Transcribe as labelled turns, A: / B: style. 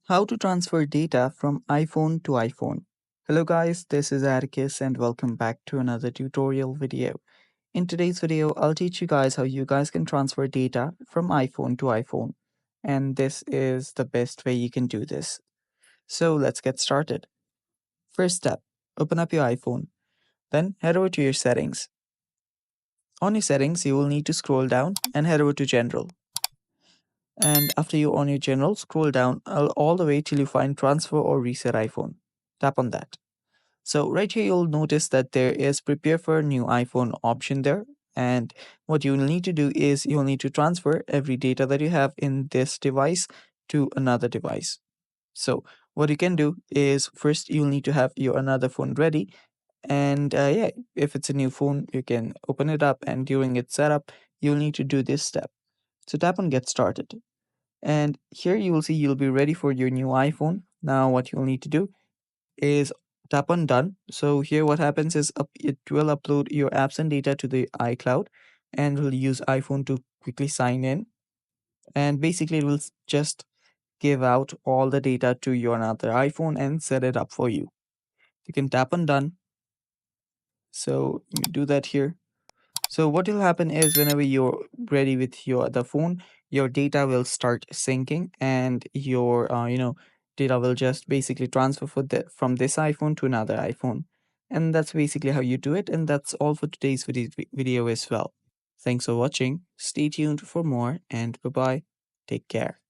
A: How to transfer data from iPhone to iPhone. Hello guys, this is Atticus and welcome back to another tutorial video. In today's video, I'll teach you guys how you guys can transfer data from iPhone to iPhone. And this is the best way you can do this. So let's get started. First step, open up your iPhone. Then head over to your settings. On your settings, you will need to scroll down and head over to General. And after you're on your General, scroll down all the way till you find Transfer or Reset iPhone. Tap on that. So right here, you'll notice that there is prepare for new iPhone option there. And what you'll need to do is you'll need to transfer every data that you have in this device to another device. So what you can do is first you'll need to have your another phone ready. And yeah, if it's a new phone, you can open it up and during its setup, you'll need to do this step. So tap on get started. And here you will see you'll be ready for your new iPhone. Now what you'll need to do is tap on done. So here what happens is it will upload your apps and data to the iCloud and will use iPhone to quickly sign in. And basically it will just give out all the data to your another iPhone and set it up for you. You can tap on done. So let me do that here. So what will happen is whenever you're ready with your other phone, your data will start syncing and your data will just basically transfer from this iPhone to another iPhone. And that's basically how you do it. And that's all for today's video as well. Thanks for watching. Stay tuned for more and bye bye. Take care.